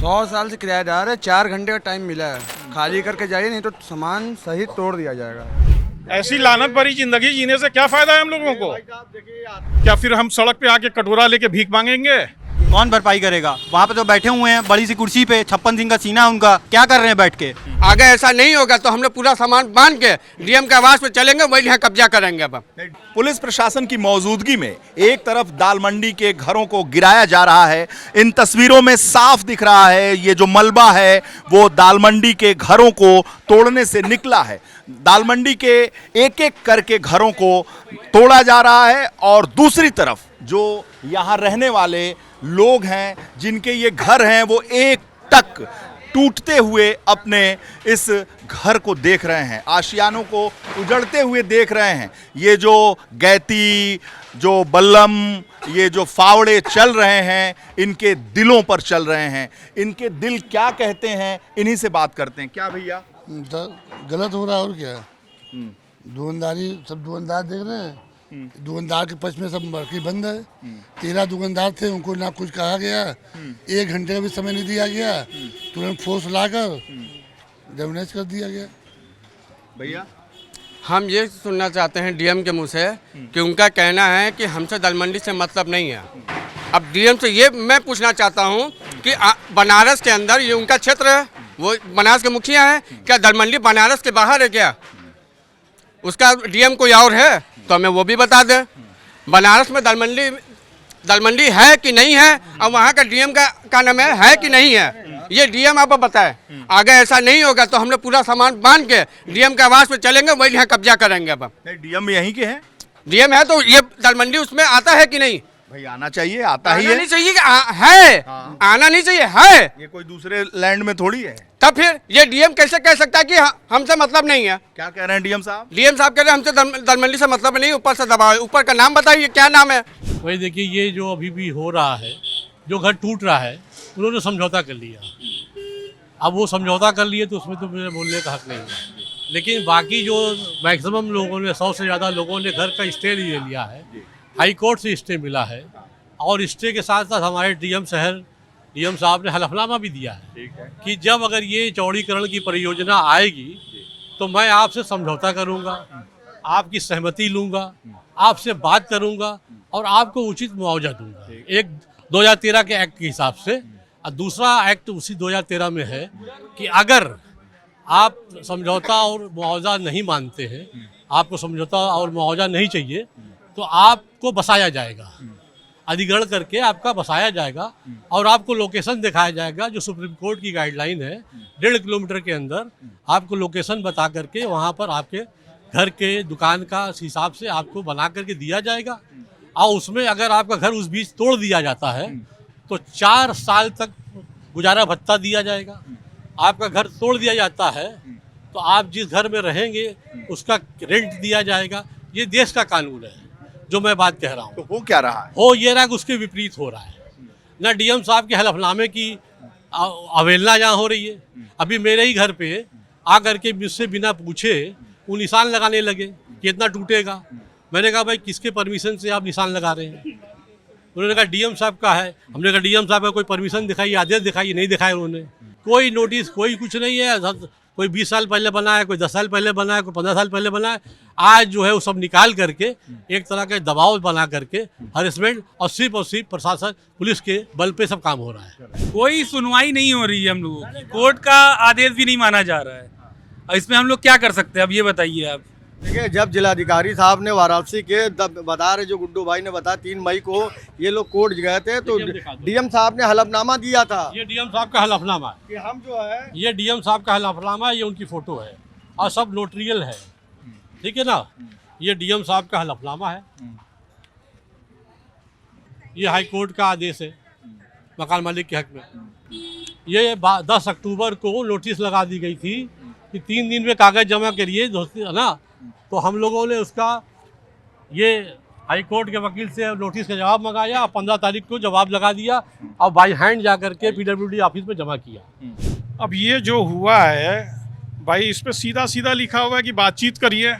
100 साल से किराएदार है, 4 घंटे का टाइम मिला है, खाली करके जाइए नहीं तो सामान सहित तोड़ दिया जाएगा। ऐसी लानत भरी जिंदगी जीने से क्या फायदा है हम लोगों को? क्या फिर हम सड़क पे आके कटोरा लेके भीख मांगेंगे? कौन भरपाई करेगा? वहाँ पे तो बैठे हुए हैं बड़ी सी कुर्सी पे, 56 सिंह का सीना उनका, क्या कर रहे हैं बैठ के? आगे ऐसा नहीं होगा तो हम लोग पूरा सामान बांध के डीएम के आवास पे चलेंगे, वही यहाँ कब्जा करेंगे। अब पुलिस प्रशासन की मौजूदगी में एक तरफ दाल मंडी के घरों को गिराया जा रहा है। इन तस्वीरों में साफ दिख रहा है ये जो मलबा है वो दाल मंडी के घरों को तोड़ने से निकला है। दाल मंडी के एक एक करके घरों को तोड़ा जा रहा है और दूसरी तरफ जो यहाँ रहने वाले लोग हैं जिनके ये घर हैं वो एक टक टूटते हुए अपने इस घर को देख रहे हैं, आशियानों को उजड़ते हुए देख रहे हैं। ये जो गैती, जो बल्लम, ये जो फावड़े चल रहे हैं इनके दिलों पर चल रहे हैं। इनके दिल क्या कहते हैं इन्हीं से बात करते हैं। क्या भैया? गलत हो रहा है और क्या? दुकानदारी, सब दुकानदार देख रहे हैं, दुकानदार के पक्ष में सब मार्केट बंद है। 13 दुकानदार थे, उनको ना कुछ कहा गया, 1 घंटे का भी समय नहीं दिया गया, तुरंत फोर्स लाकर डैमेज कर दिया गया। भैया हम ये सुनना चाहते हैं डीएम के मुंह से कि उनका कहना है कि हमसे दाल मंडी से मतलब नहीं है। अब डीएम से ये मैं पूछना चाहता हूँ कि बनारस के अंदर ये उनका क्षेत्र है, वो बनारस के मुखिया हैं, क्या दाल मंडी बनारस के बाहर है क्या? उसका डीएम कोई और है तो हमें वो भी बता दें। बनारस में दाल मंडी है कि नहीं है, और वहाँ का डीएम का नाम है कि नहीं है, ये डीएम आप बताएं। आगे ऐसा नहीं होगा तो हम लोग पूरा सामान बांध के डीएम के आवास पे चलेंगे, वही यहाँ कब्जा करेंगे। अब नहीं, डीएम यहीं के हैं? डीएम है तो ये दाल मंडी उसमें आता है कि नहीं? भाई आना चाहिए, आता ही है। नहीं चाहिए है, आना नहीं चाहिए है, ये कोई दूसरे लैंड में थोड़ी है। तब फिर ये डीएम कैसे कह सकता है कि हमसे मतलब नहीं है? क्या कह रहे हैं डीएम साहब? डीएम साहब कह रहे हैं हमसे दाल मंडी से मतलब नहीं, ऊपर से दबाव। ऊपर का नाम बताइए, क्या नाम है? वही देखिए, ये जो अभी भी हो रहा है, जो घर टूट रहा है, उन्होंने समझौता कर लिया। अब वो समझौता कर लिए तो उसमें तो मेरे बोलने का हक नहीं है। लेकिन बाकी जो मैक्सिमम लोगों ने, 100 से ज़्यादा लोगों ने घर का स्टे ले लिया है, हाई कोर्ट से स्टे मिला है, और स्टे के साथ साथ हमारे डीएम साहब ने हलफनामा भी दिया है कि जब अगर ये चौड़ीकरण की परियोजना आएगी तो मैं आपसे समझौता करूंगा, आपकी सहमति लूंगा, आपसे बात करूंगा और आपको उचित मुआवजा दूंगा। एक 2013 के एक्ट के हिसाब से, और दूसरा एक्ट उसी 2013 में है कि अगर आप समझौता और मुआवजा नहीं मानते हैं, आपको समझौता और मुआवजा नहीं चाहिए, तो आपको बसाया जाएगा, अधिग्रहण करके आपका बसाया जाएगा और आपको लोकेशन दिखाया जाएगा। जो सुप्रीम कोर्ट की गाइडलाइन है, 1.5 किलोमीटर के अंदर आपको लोकेशन बता करके वहाँ पर आपके घर के दुकान का हिसाब से आपको बना करके दिया जाएगा। और उसमें अगर आपका घर उस बीच तोड़ दिया जाता है तो 4 साल तक गुजारा भत्ता दिया जाएगा। आपका घर तोड़ दिया जाता है तो आप जिस घर में रहेंगे उसका रेंट दिया जाएगा। ये देश का कानून है जो मैं बात कह रहा हूँ। तो हो क्या रहा है? हो ये रहा कि उसके विपरीत हो रहा है। न डीएम साहब के हलफनामे की अवहेलना यहाँ हो रही है। अभी मेरे ही घर पे आकर के मुझसे बिना पूछे वो निशान लगाने लगे कि इतना टूटेगा। मैंने कहा भाई किसके परमिशन से आप निशान लगा रहे हैं? उन्होंने कहा डीएम साहब का है। हमने कहा डीएम साहब का कोई परमिशन दिखाई, आदेश दिखाई, नहीं दिखाया उन्होंने। कोई नोटिस, कोई कुछ नहीं है। कोई 20 साल पहले बना है, कोई 10 साल पहले बना है, कोई 15 साल पहले बना है। आज जो है वो सब निकाल करके एक तरह के दबाव बना करके हरेसमेंट और सिर्फ प्रशासन पुलिस के बल पे सब काम हो रहा है। कोई सुनवाई नहीं हो रही है हम लोगों की, कोर्ट का आदेश भी नहीं माना जा रहा है। और इसमें हम लोग क्या कर सकते हैं, अब ये बताइए आप। देखिए, जब जिलाधिकारी साहब ने वाराणसी के बता रहे, जो गुड्डू भाई ने बताया, 3 मई को ये लोग कोर्ट गए थे तो डीएम साहब ने हलफनामा दिया था। ये डीएम साहब का हलफनामा है कि हम जो है, ये डीएम साहब का हलफनामा है, ये उनकी फोटो है और सब नोटरियल है, ठीक है ना। ये डीएम साहब का हलफनामा है, ये हाई कोर्ट का आदेश है मकान मालिक के हक में। ये 10 अक्टूबर को नोटिस लगा दी गई थी कि 3 दिन में कागज जमा करिए दोस्ती, है ना। तो हम लोगों ने उसका ये हाई कोर्ट के वकील से नोटिस का जवाब मंगाया, 15 तारीख को जवाब लगा दिया और बाई हैंड जा करके पीडब्ल्यूडी ऑफिस में जमा किया। अब ये जो हुआ है भाई, इस पे सीधा सीधा लिखा हुआ है कि बातचीत करिए।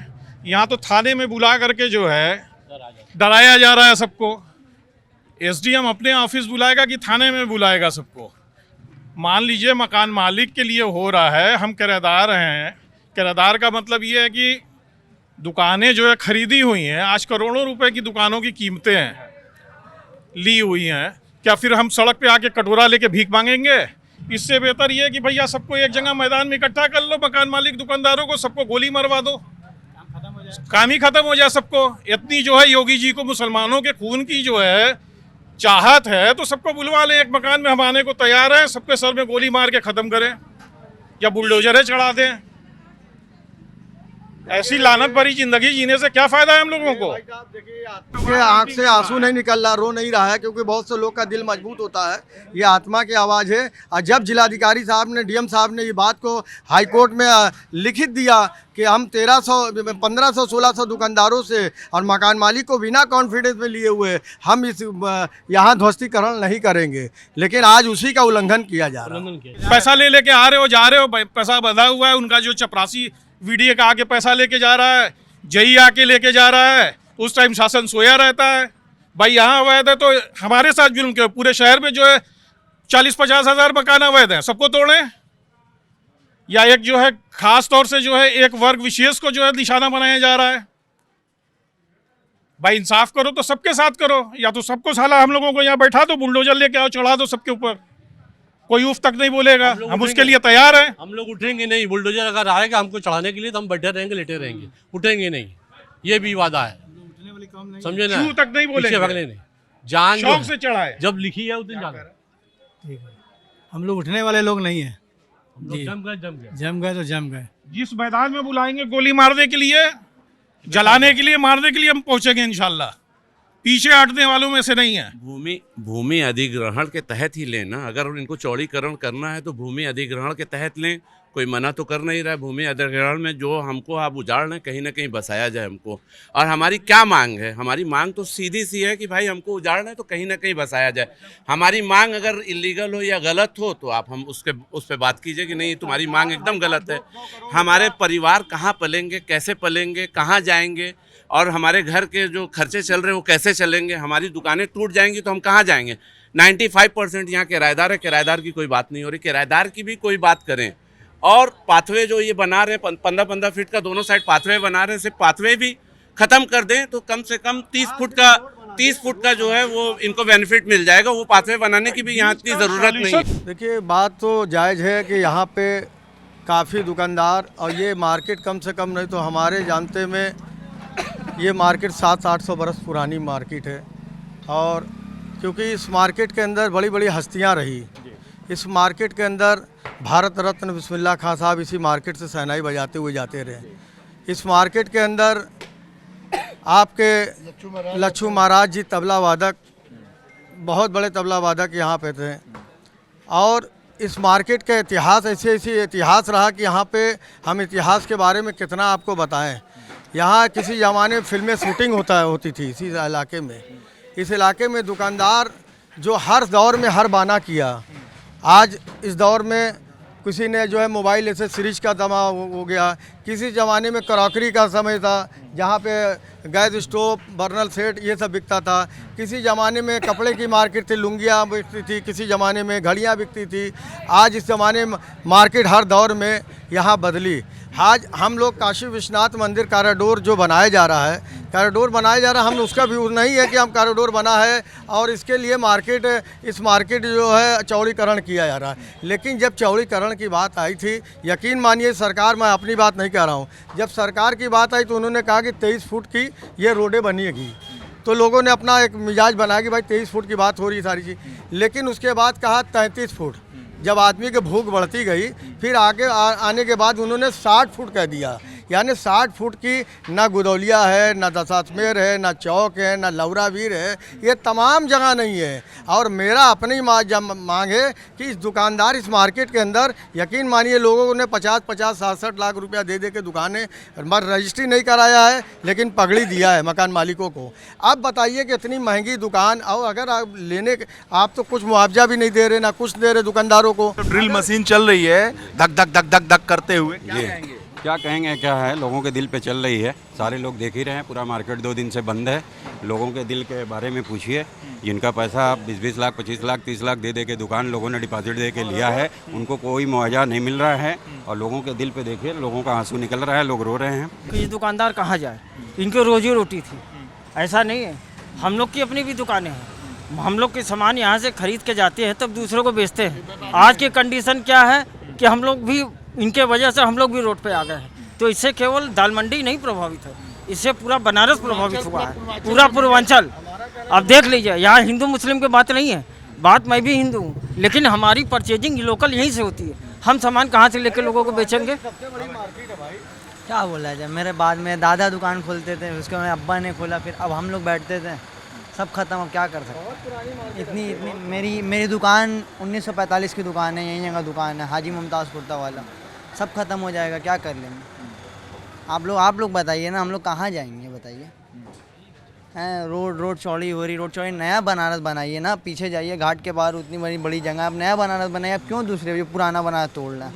यहाँ तो थाने में बुला करके जो है डराया जा रहा है सबको। एसडीएम अपने ऑफिस बुलाएगा कि थाने में बुलाएगा सबको? मान लीजिए मकान मालिक के लिए हो रहा है, हम किराएदार हैं। किराएदार का मतलब ये है कि दुकानें जो है खरीदी हुई हैं, आज करोड़ों रुपए की दुकानों की कीमतें हैं, ली हुई हैं। क्या फिर हम सड़क पे आके कटोरा लेके भीख मांगेंगे? इससे बेहतर ये है कि भैया सबको एक जगह मैदान में इकट्ठा कर लो, मकान मालिक दुकानदारों को सबको गोली मरवा दो, काम ही खत्म हो जाए सबको। इतनी जो है योगी जी को मुसलमानों के खून की जो है चाहत है, तो सबको बुलवा लें, एक मकान में हम आने को तैयार हैं, सबके सर में गोली मार के खत्म करें या बुलडोजर चढ़ा दें। ऐसी लानत भरी जिंदगी जीने से क्या फायदा है हम लोगों को? के आंख से आंसू नहीं निकल रहा, रो नहीं रहा है, क्योंकि बहुत से लोग का दिल मजबूत होता है। ये आत्मा की आवाज़ है। और जब जिलाधिकारी साहब ने, डीएम साहब ने ये बात को हाई कोर्ट में लिखित दिया कि हम 1500 1600 दुकानदारों से और मकान मालिक को बिना कॉन्फिडेंस में लिए हुए हम इस यहाँ ध्वस्तीकरण नहीं करेंगे, लेकिन आज उसी का उल्लंघन किया जा रहा है। पैसा ले लेके आ रहे हो, जा रहे हो, पैसा बंधा हुआ है उनका। जो चपरासी वीडियो का आके पैसा लेके जा रहा है, जई आके लेके जा रहा है, उस टाइम शासन सोया रहता है। भाई यहाँ अवैध है तो हमारे साथ जुल्म क्यों? पूरे शहर में जो है 40-50 हज़ार मकान अवैध हैं, सबको तोड़ें? या एक जो है खास तौर से जो है एक वर्ग विशेष को जो है निशाना बनाया जा रहा है? भाई इंसाफ करो तो सबके साथ करो, या तो सबको साला हम लोगों को यहाँ बैठा दो, बुलडोजर लेके आओ, चढ़ा दो सबके ऊपर, कोई उफ तक नहीं बोलेगा। हम उसके लिए तैयार हैं। हम लोग उठेंगे नहीं। बुलडोजर अगर आएगा हमको चढ़ाने के लिए तो हम बैठे रहेंगे, लेटे रहेंगे, उठेंगे नहीं। ये भी वादा है, समझे ना? तक नहीं बोलेंगे, भागने नहीं। जान शौक से चढ़ाए, जब लिखी है उस दिन जाना। ठीक है, हम लोग उठने वाले लोग नहीं हैं। जम गए तो जम गए। जिस मैदान में बुलाएंगे गोली मारने के लिए, जलाने के लिए, मारने के लिए हम पहुंचेंगे इंशाल्लाह। पीछे हटने वालों में से नहीं है। भूमि अधिग्रहण के तहत ही लें ना। अगर इनको चौड़ीकरण करना है तो भूमि अधिग्रहण के तहत लें। कोई मना तो कर नहीं रहा है। भूमि अधिग्रहण में जो हमको आप उजाड़ लें, कहीं ना कहीं बसाया जाए हमको। और हमारी क्या मांग है? हमारी मांग तो सीधी सी है कि भाई हमको उजाड़ लें तो कहीं ना कहीं बसाया जाए। हमारी मांग अगर इलीगल हो या गलत हो तो आप हम उस पर बात कीजिए कि नहीं तुम्हारी मांग एकदम गलत है। हमारे परिवार कहाँ पलेंगे, कैसे पलेंगे, कहाँ जाएंगे, और हमारे घर के जो खर्चे चल रहे हैं वो कैसे चलेंगे? हमारी दुकानें टूट जाएंगी तो हम कहाँ जाएंगे? 95% यहाँ किराएदार है, किराएदार की कोई बात नहीं हो रही। किराएदार की भी कोई बात करें। और पाथवे जो ये बना रहे हैं 15-15 फीट का दोनों साइड पाथवे बना रहे हैं, सिर्फ पाथवे भी ख़त्म कर दें तो कम से कम 30 फुट का जो है वो इनको बेनिफिट मिल जाएगा। वो पाथवे बनाने की भी यहाँ इतनी ज़रूरत नहीं है। देखिए, बात तो जायज़ है कि यहाँ पे काफ़ी दुकानदार, और ये मार्केट कम से कम नहीं तो हमारे जानते में ये मार्केट 700-800 बरस पुरानी मार्केट है। और क्योंकि इस मार्केट के अंदर बड़ी बड़ी हस्तियाँ रही, इस मार्केट के अंदर भारत रत्न बिस्मिल्लाह खां साहब इसी मार्केट से शहनाई बजाते हुए जाते रहे। इस मार्केट के अंदर आपके लच्छू महाराज जी तबला वादक, बहुत बड़े तबला वादक यहाँ पे थे। और इस मार्केट का इतिहास ऐसे इतिहास रहा कि यहाँ पे हम इतिहास के बारे में कितना आपको बताएं। यहाँ किसी ज़माने में फिल्में शूटिंग होती थी इसी इलाके में। इस इलाके में दुकानदार जो हर दौर में हर बाना किया। आज इस दौर में किसी ने जो है मोबाइल एसेसरीज का दमा हो गया। किसी ज़माने में क्रॉकरी का समय था जहाँ पे गैस स्टोव, बर्नल सेट ये सब बिकता था। किसी ज़माने में कपड़े की मार्केट थी, लुंगियाँ बिकती थी। किसी ज़माने में घड़ियाँ बिकती थी। आज इस ज़माने में मार्केट हर दौर में यहाँ बदली। आज हम लोग काशी विश्वनाथ मंदिर कॉरिडोर जो बनाया जा रहा है, कॉरिडोर बनाया जा रहा है, हम उसका भी नहीं है कि हम कॉरिडोर बना है और इसके लिए इस मार्केट जो है चौड़ीकरण किया जा रहा है। लेकिन जब चौड़ीकरण की बात आई थी, यकीन मानिए सरकार, मैं अपनी बात नहीं कह रहा हूँ, जब सरकार की बात आई तो उन्होंने कहा कि 23 फुट की ये रोडें बनेगी। तो लोगों ने अपना एक मिजाज बनाया कि भाई 23 फुट की बात हो रही सारी चीज़। लेकिन उसके बाद कहा 33 फुट। जब आदमी की भूख बढ़ती गई, फिर आगे आने के बाद उन्होंने 60 फुट कह दिया। यानी 60 फुट की ना गुदौलिया है, ना दशाश्मेर है, ना चौक है, ना लौरावीर है, ये तमाम जगह नहीं है। और मेरा अपनी मांग है कि इस दुकानदार इस मार्केट के अंदर, यकीन मानिए लोगों ने 50-50, 67 लाख रुपया दे के दुकानें रजिस्ट्री नहीं कराया है, लेकिन पगड़ी दिया है मकान मालिकों को। अब बताइए कि इतनी महंगी दुकान, और अगर आप तो कुछ मुआवजा भी नहीं दे रहे, ना कुछ दे रहे दुकानदारों को। तो ड्रिल मशीन चल रही है धक धक धक धक धक करते हुए, क्या कहेंगे? क्या कहेंगे, क्या है, लोगों के दिल पे चल रही है, सारे लोग देख ही रहे हैं, पूरा मार्केट 2 दिन से बंद है। लोगों के दिल के बारे में पूछिए, जिनका पैसा 20-20 लाख 25 लाख 30 लाख दे के दुकान लोगों ने डिपॉजिट दे के लिया है, उनको कोई मुआवजा नहीं मिल रहा है। और लोगों के दिल पे देखिए, लोगों का आंसू निकल रहा है, लोग रो रहे हैं। ये दुकानदार कहाँ जाए, इनकी रोजी रोटी थी, ऐसा नहीं है। हम लोग की अपनी भी दुकानें हैं, हम लोग के सामान यहाँ से खरीद के जाते हैं तब दूसरों को बेचते हैं। आज की कंडीशन क्या है कि हम लोग भी इनके वजह से हम लोग भी रोड पे आ गए हैं। तो इससे केवल दाल मंडी नहीं प्रभावित है, इससे पूरा बनारस प्रभावित हुआ है, पूरा पूर्वांचल। अब देख लीजिए, यहाँ हिंदू मुस्लिम की बात नहीं है, बात मैं भी हिंदू हूँ, लेकिन हमारी परचेजिंग लोकल यहीं से होती है। हम सामान कहाँ से लेकर लोगों को बेचेंगे? क्या बोला जाए, मेरे बाद में दादा दुकान खोलते थे, उसके बाद अब्बा ने खोला, फिर अब हम लोग बैठते थे, सब खत्म। अब क्या कर सकते। इतनी मेरी दुकान 1945 की दुकान है, यही जगह दुकान है, हाजी मुमताज़ कुर्ता वाला। सब खत्म हो जाएगा, क्या कर लेंगे? आप लोग बताइए ना, हम लोग कहाँ जाएंगे बताइए? हैं, रोड चौड़ी हो रही, रोड चौड़ी नया बनारस बनाइए ना, पीछे जाइए घाट के बाहर, उतनी बड़ी जगह आप नया बनारस बनाइए। आप क्यों दूसरे जो पुराना बना तोड़ना?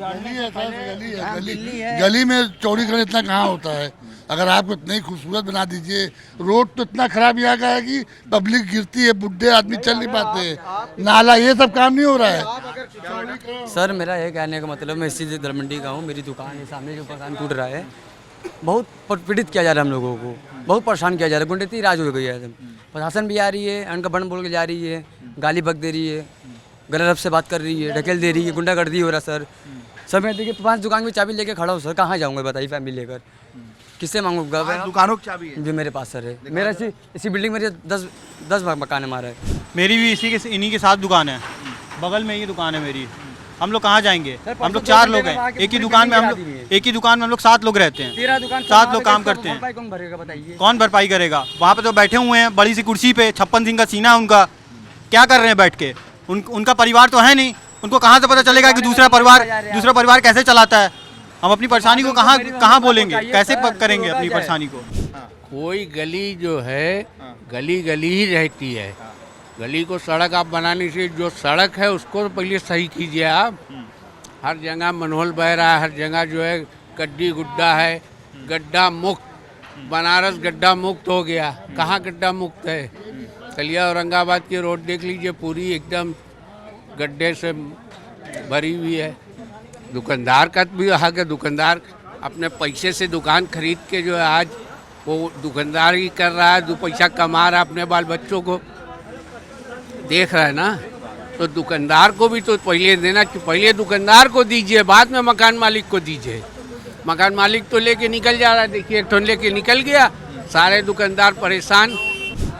गली में चौड़ीकरण इतना कहाँ होता है? अगर आपको इतनी खूबसूरत बना दीजिए, रोड तो इतना खराब यहाँ का है कि पब्लिक गिरती है, बुढ़े आदमी चल नहीं पाते हैं, नाला, ये सब काम नहीं हो रहा है। सर मेरा ये कहने का मतलब, मैं इसी दाल मंडी का हूँ, मेरी दुकान है सामने, जो मकान टूट रहा है, बहुत पीड़ित किया जा रहा है हम लोगों को, बहुत परेशान किया जा रहा है, गुंडती राज हो गई है। प्रशासन भी आ रही है, उनका बन बोल के जा रही है, गाली बक दे रही है, गलत से बात कर रही है, ढकेल दे रही है, गुंडागर्दी हो रहा है। सर मैं देखिए 5 दुकान की चाबी लेके खड़ा हूँ सर, कहाँ जाऊँगा बताइए फैमिली लेकर, किससे मांगूंगा? दुकानों की चाबी है जो मेरे पास सर है, मेरा इसी बिल्डिंग में 10 मकान है हमारा। मेरी भी इन्हीं के साथ दुकान है, बगल में ही दुकान है मेरी। हम लोग कहाँ जाएंगे? हम लोग 4 लोग हैं, एक ही दुकान में हम लोग 7 लोग रहते हैं, 7 लोग काम करते हैं। कौन भरेगा बताइए? कौन भरपाई करेगा? वहाँ पे तो बैठे हुए हैं बड़ी सी कुर्सी पे, 56 सिंह का सीना है उनका, क्या कर रहे हैं बैठ के? उनका परिवार तो है नहीं, उनको कहाँ से पता चलेगा कि दूसरा परिवार कैसे चलाता है? हम अपनी परेशानी को कहाँ बोलेंगे, कैसे करेंगे अपनी परेशानी को? कोई गली जो है, गली गली ही रहती है, गली को सड़क आप बनाने से, जो सड़क है उसको तो पहले सही कीजिए आप। हर जगह मनहोल बह रहा है, हर जगह जो है गड्ढी गुड्ढा है, गड्ढा मुक्त, बनारस गड्ढा मुक्त हो गया। कहाँ गड्ढा मुक्त है? कलिया औरंगाबाद की रोड देख लीजिए, पूरी एकदम गड्ढे से भरी हुई है। दुकानदार का भी हक है, दुकानदार अपने पैसे से दुकान खरीद के जो है आज वो दुकानदार ही कर रहा है, 2 पैसा कमा रहा है, अपने बाल बच्चों को देख रहा है ना। तो दुकानदार को भी तो पहले देना, कि पहले दुकानदार को दीजिए, बाद में मकान मालिक को दीजिए। मकान मालिक तो लेके निकल जा रहा है, देखिए एक ठन लेके निकल गया, सारे दुकानदार परेशान।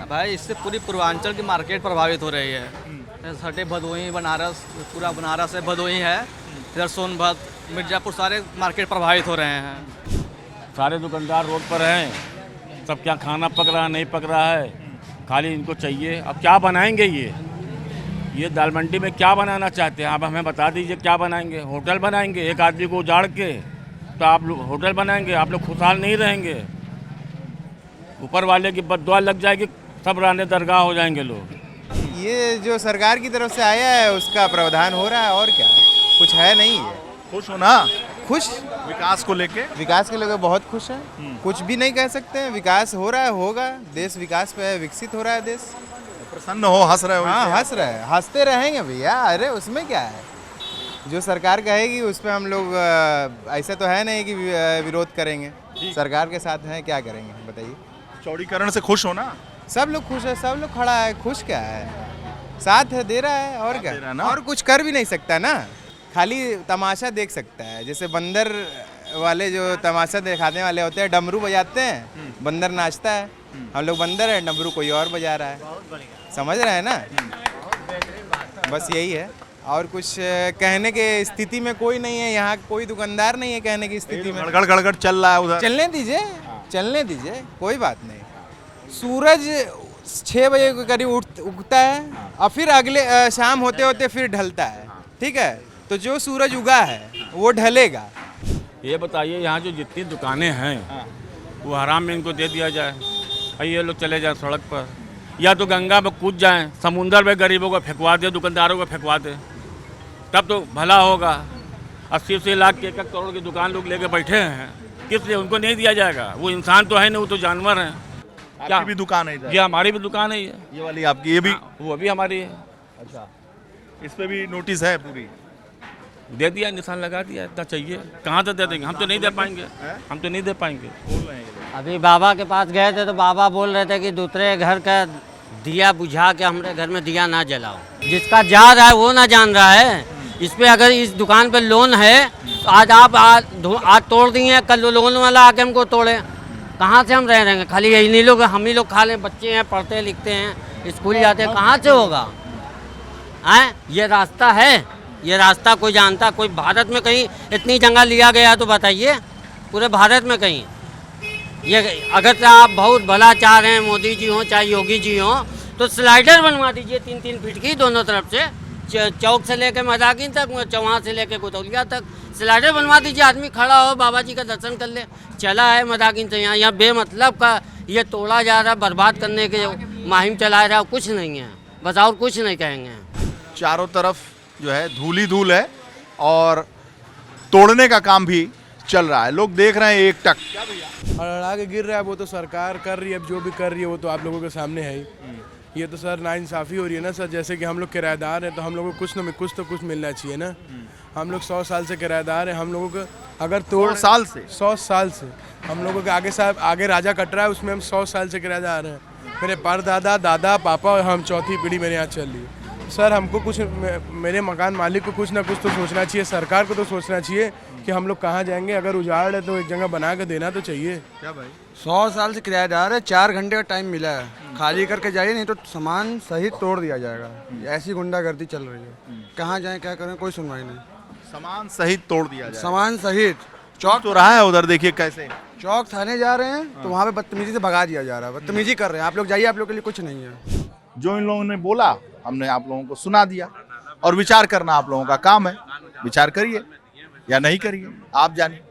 भाई इससे पूरी पूर्वांचल की मार्केट प्रभावित हो रही है। सटे भदोही, बनारस, पूरा बनारस है, भदोही है, इधर सोनभद्र, मिर्ज़ापुर, सारे मार्केट प्रभावित हो रहे हैं। सारे दुकानदार रोड पर हैं, सब क्या खाना पक रहा नहीं पक रहा है, खाली इनको चाहिए। अब क्या बनाएंगे ये दाल मंडी में क्या बनाना चाहते हैं आप हमें बता दीजिए, क्या बनाएंगे? होटल बनाएंगे? एक आदमी को उजाड़ के तो आप लोग होटल बनाएंगे? आप लोग खुशहाल नहीं रहेंगे, ऊपर वाले की बद्दुआ लग जाएगी, सब राने दरगाह हो जाएंगे लोग। ये जो सरकार की तरफ से आया है उसका प्रावधान हो रहा है, और क्या कुछ है नहीं है। खुश हो ना? खुश विकास को लेके बहुत खुश है, कुछ भी नहीं कह सकते हैं। विकास हो रहा है, होगा, देश विकास पे है, विकसित हो रहा है देश। प्रसन्न हो, हंस रहे हो? हाँ, हंस रहे हैं, हंसते रहेंगे भैया, अरे उसमें क्या है? जो सरकार कहेगी उस पर हम लोग ऐसा तो है नहीं कि विरोध करेंगे, सरकार के साथ हैं, क्या करेंगे बताइए? चौड़ीकरण से खुश हो ना? सब लोग खुश है, सब लोग खड़ा है, खुश क्या है, साथ है, दे रहा है, और क्या, और कुछ कर भी नहीं सकता ना, खाली तमाशा देख सकता है। जैसे बंदर वाले जो तमाशा दिखाने वाले होते हैं, डमरू बजाते हैं, बंदर नाचता है, हम लोग बंदर है, डमरू कोई और बजा रहा है, समझ रहे हैं ना? बस यही है, और कुछ कहने के स्थिति में कोई नहीं है, यहाँ कोई दुकानदार नहीं है कहने की स्थिति में। गड़गड़ चल रहा है उधर, चलने दीजिए, कोई बात नहीं। सूरज 6 बजे के करीब उगता है और फिर अगले शाम होते होते फिर ढलता है, ठीक है? तो जो सूरज उगा है वो ढलेगा। ये बताइए, यहाँ जो जितनी दुकानें हैं वो हराम में इनको दे दिया जाए, और ये लोग चले जाए सड़क पर, या तो गंगा में कूद जाएं, समुंदर में गरीबों को फेंकवा दे, दुकानदारों को फेंकवा दे, तब तो भला होगा। 80 लाख के 1 करोड़ की दुकान लोग लेके बैठे हैं, किस लिए उनको नहीं दिया जाएगा? वो इंसान तो है नहीं, वो तो जानवर हैं। आपकी भी दुकान है इधर? जी हमारी भी दुकान है ये वाली आपकी, ये भी? वो भी हमारी है। अच्छा, इस पे भी नोटिस है पूरी? दे दिया, निशान लगा दिया, इतना चाहिए कहाँ से दे देंगे? हम तो नहीं दे पाएंगे, हम तो नहीं दे पाएंगे। अभी बाबा के पास गए थे तो बाबा बोल रहे थे कि दूसरे घर का दिया बुझा के हमारे घर में दिया ना जलाओ। जिसका जा रहा है वो ना जान रहा है। इस पे अगर इस दुकान पे लोन है तो आज आप आज तोड़ दिए, कल लोन वाला आके हमको तोड़े, कहाँ से हम रह रहेंगे? खाली यही लोग, हम ही लोग खा लें, बच्चे हैं पढ़ते लिखते हैं स्कूल जाते हैं, कहाँ से होगा? हैं, ये रास्ता है? ये रास्ता कोई जानता? कोई भारत में कहीं इतनी जगह लिया गया तो बताइए, पूरे भारत में कहीं? ये अगर से आप बहुत भला चाह रहे हैं, मोदी जी हों चाहे योगी जी हों, तो स्लाइडर बनवा दीजिए 3-3 फीट की दोनों तरफ से, चौक से लेकर मदाकिन तक, चौहान से लेकर कुतौलिया तक स्लाइडर बनवा दीजिए। आदमी खड़ा हो, बाबा जी का दर्शन कर ले। चला है मदाकिन से यहाँ बेमतलब का ये तोड़ा जा रहा, बर्बाद करने के मुहिम चला रहा, कुछ नहीं है, बस और कुछ नहीं कहेंगे। चारों तरफ जो है धूल ही धूल है और तोड़ने का काम भी चल रहा है। लोग देख रहे हैं एक टक अड़ड़ा के गिर रहा है, वो तो सरकार कर रही है, अब जो भी कर रही है वो तो आप लोगों के सामने है ही। ये तो सर नाइंसाफ़ी हो रही है ना सर। जैसे कि हम लोग किराएदार हैं तो हम लोगों को कुछ मिलना चाहिए ना। हम लोग 100 साल से किराएदार हैं, हम लोगों को अगर 100 साल से 100 साल से हम लोगों के आगे राजा कट रहा है, उसमें हम 100 साल से किराएदार हैं। मेरे परदादा, दादा, पापा और हम चौथी पीढ़ी मेरे यहाँ चल रही है। सर हमको कुछ, मेरे मकान मालिक को कुछ ना कुछ तो सोचना चाहिए, सरकार को तो सोचना चाहिए कि हम लोग कहाँ जाएंगे। अगर उजाड़ है तो एक जगह बना के देना तो चाहिए। क्या भाई? 100 साल से किराएदार है, 4 घंटे का टाइम मिला है, खाली करके जाइए, नहीं तो सामान सहित तोड़ दिया जाएगा। ऐसी गुंडागर्दी चल रही है, कहाँ जाएं क्या करें, कोई सुनवाई नहीं। सामान सहित तोड़ दिया जाए? सामान सहित। चौक तो रहा है उधर, देखिए कैसे चौक थाने जा रहे हैं तो वहाँ पे बदतमीजी से भगा दिया जा रहा है, बदतमीजी कर रहे हैं। आप लोग जाइए, आप लोग के लिए कुछ नहीं है। जो इन लोगों ने बोला हमने आप लोगों को सुना दिया, और विचार करना आप लोगों का काम है। विचार करिए या नहीं करिए, आप जानिए।